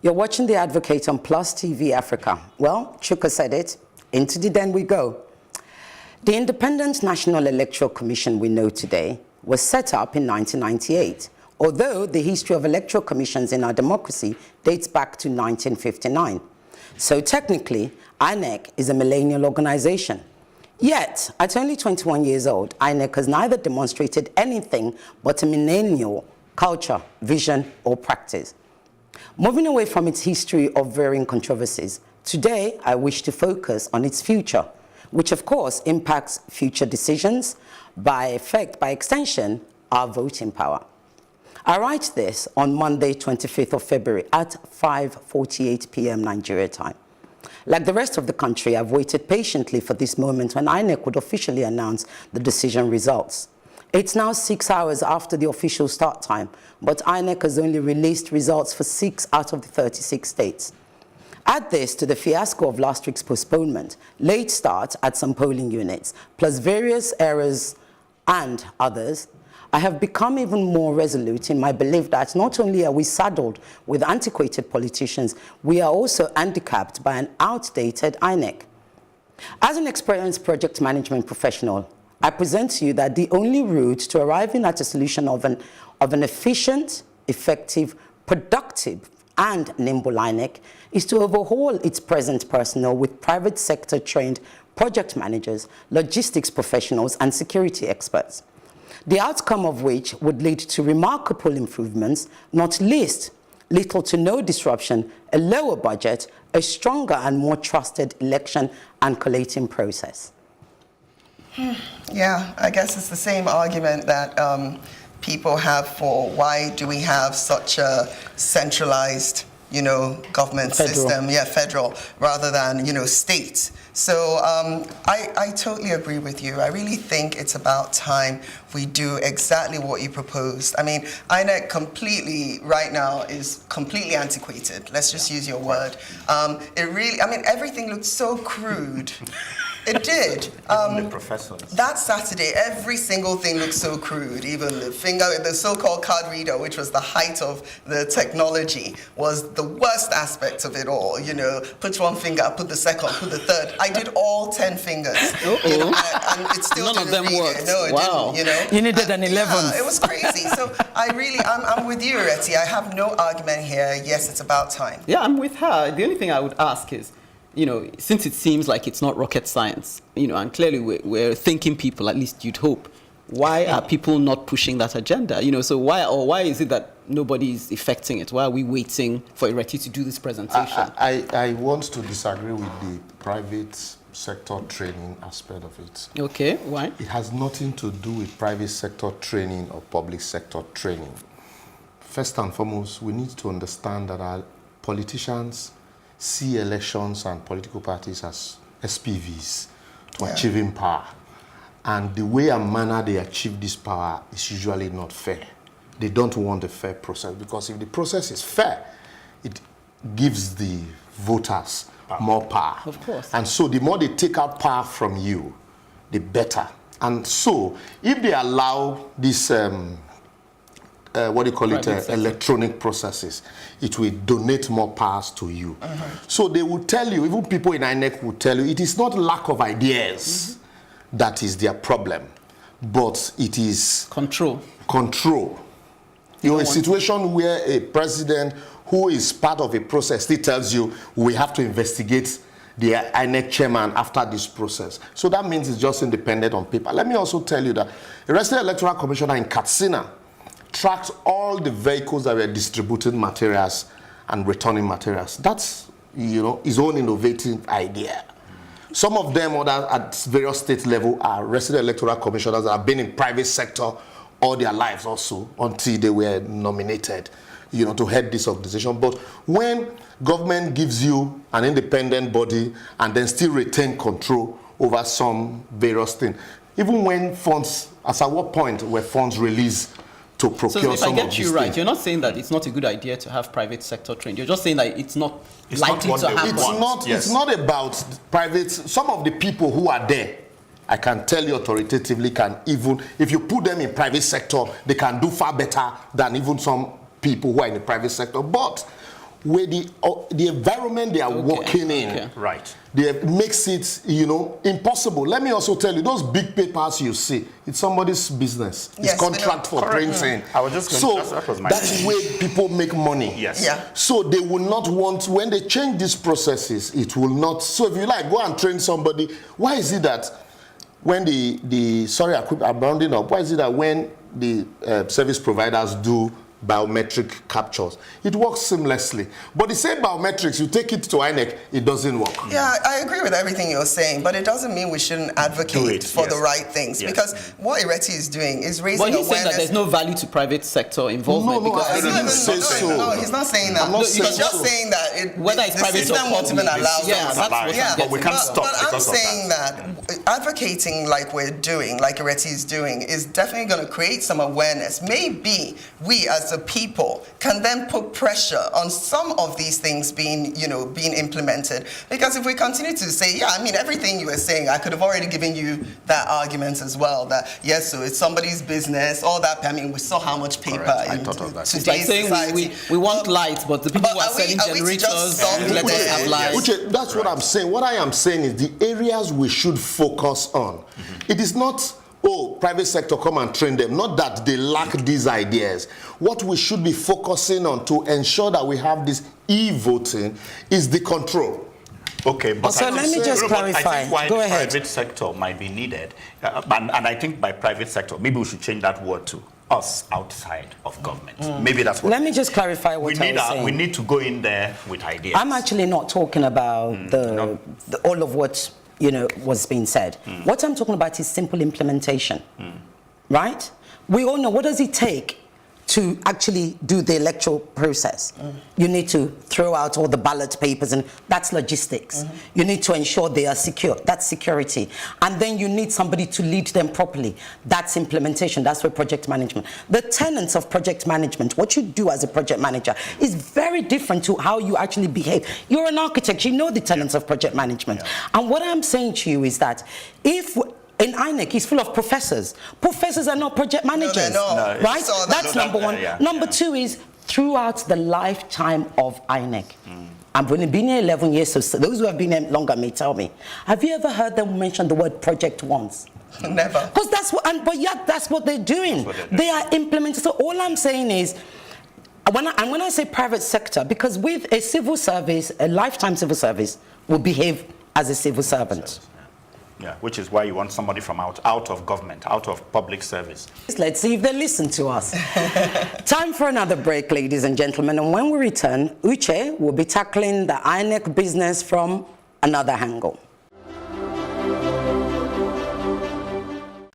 You're watching The Advocate on Plus TV Africa. Well, Chuka said it. Into the den we go. The Independent National Electoral Commission we know today was set up in 1998, although the history of electoral commissions in our democracy dates back to 1959. So technically, INEC is a millennial organization. Yet, at only 21 years old, INEC has neither demonstrated anything but a millennial culture, vision, or practice. Moving away from its history of varying controversies, today I wish to focus on its future, which of course impacts future decisions, by extension, our voting power. I write this on Monday, 25th of February at 5:48 p.m. Nigeria time. Like the rest of the country, I've waited patiently for this moment when INEC would officially announce the decision results. It's now 6 hours after the official start time, but INEC has only released results for 6 out of the 36 states. Add this to the fiasco of last week's postponement, late start at some polling units, plus various errors and others, I have become even more resolute in my belief that not only are we saddled with antiquated politicians, we are also handicapped by an outdated INEC. As an experienced project management professional, I present to you that the only route to arriving at a solution of an efficient, effective, productive, and nimble INEC is to overhaul its present personnel with private sector trained project managers, logistics professionals, and security experts. The outcome of which would lead to remarkable improvements, not least little to no disruption, a lower budget, a stronger and more trusted election and collating process. Yeah, I guess it's the same argument that people have for why do we have such a centralized, government system, federal, rather than, state. So I totally agree with you. I really think it's about time we do exactly what you proposed. I mean, INEC completely, right now, is completely antiquated. Let's just use your word. Everything looks so crude. It did. That Saturday, every single thing looked so crude. Even the so-called card reader, which was the height of the technology, was the worst aspect of it all. Put one finger, put the second, put the third. I did all 10 fingers. And it still None didn't of them read worked. it. No, it Wow. didn't. You needed an 11th. Yeah, it was crazy. So I'm with you, Ireti. I have no argument here. Yes, it's about time. Yeah, I'm with her. The only thing I would ask is, since it seems like it's not rocket science, and clearly we're thinking people, at least you'd hope, why are people not pushing that agenda? So why is it that nobody is effecting it? Why are we waiting for Ireti to do this presentation? I want to disagree with the private sector training aspect of it. Okay, why? It has nothing to do with private sector training or public sector training. First and foremost, we need to understand that our politicians see elections and political parties as SPVs to achieving power. And the way and manner they achieve this power is usually not fair. They don't want a fair process, because if the process is fair, it gives the voters more power. Of course. And so the more they take out power from you, the better. And so if they allow this electronic processes, it will donate more powers to you. So they will tell you, even people in INEC will tell you, it is not lack of ideas that is their problem, but it is control. A situation where a president who is part of a process still tells you, we have to investigate the INEC chairman after this process. So that means it's just independent on paper. Let me also tell you that the resident electoral commissioner in Katsina tracked all the vehicles that were distributing materials and returning materials. That's, his own innovative idea. Some of them at various state level are resident electoral commissioners that have been in private sector all their lives also until they were nominated, to head this organization. But when government gives you an independent body and then still retain control over some various things, even when funds, at what point were funds released to procure some of these things? So if I get you right, you're not saying that it's not a good idea to have private sector trained. You're just saying that it's not likely to happen. It's not about private. Some of the people who are there, I can tell you authoritatively, can even, if you put them in private sector, they can do far better than even some people who are in the private sector. But where the environment they are working in, right, makes it, impossible. Let me also tell you, those big papers you see, it's somebody's business. Yes, it's contract for printing. I was just going so that was my that's where people make money. Yes. Yeah. So they will not want, when they change these processes, it will not. So if you like, go and train somebody. Why is it that when I'm rounding up. Why is it that when the service providers do biometric captures, it works seamlessly? But the same biometrics, you take it to INEC, it doesn't work. Yeah, I agree with everything you're saying, but it doesn't mean we shouldn't advocate for the right things. Yes. Because what Ireti is doing is raising awareness. But he's saying that there's no value to private sector involvement. No, because I didn't say so. No, he's not saying that. I'm not He's saying just so. saying that whether it's the private system or won't even public, allow yeah, that. that's what I'm But we can't stop But I'm because of saying that advocating like we're doing, like Ireti is doing, is definitely going to create some awareness. Maybe we as a people can then put pressure on some of these things being implemented. Because if we continue to say, everything you were saying, I could have already given you that argument as well, that yes, so it's somebody's business, all that. We saw how much paper Correct. I in thought of that. it's like saying society. we want light, but the people who are selling are we to just generators stop let us have light. Uche, that's what I'm saying. What I am saying is the areas we should focus on. It is not, private sector, come and train them. Not that they lack these ideas. What we should be focusing on to ensure that we have this e-voting is the control. Okay, but So let me just clarify. I think why Go the ahead. private sector might be needed, and I think by private sector, maybe we should change that word to us outside of government. Maybe that's what. Let me just clarify what I was saying. We need to go in there with ideas. I'm actually not talking about all of what was being said. What I'm talking about is simple implementation, right? We all know, what does it take to actually do the electoral process? You need to throw out all the ballot papers, and that's logistics. You need to ensure they are secure. That's security. And then you need somebody to lead them properly. That's implementation. That's where project management. The tenets of project management, what you do as a project manager, is very different to how you actually behave. You're an architect. You know the tenets of project management. And what I'm saying to you is that if in INEC, it's full of professors. Professors are not project managers, right? That's number one. Number two is throughout the lifetime of INEC. I've only been here 11 years, so those who have been here longer may tell me. Have you ever heard them mention the word project once? Never. Because that's what they're doing. They are implementing. So all I'm saying is, when I say private sector, because with a civil service, a lifetime civil service will behave as a civil servant. Yeah, which is why you want somebody from out of government, out of public service. Let's see if they listen to us. Time for another break, ladies and gentlemen. And when we return, Uche will be tackling the INEC business from another angle.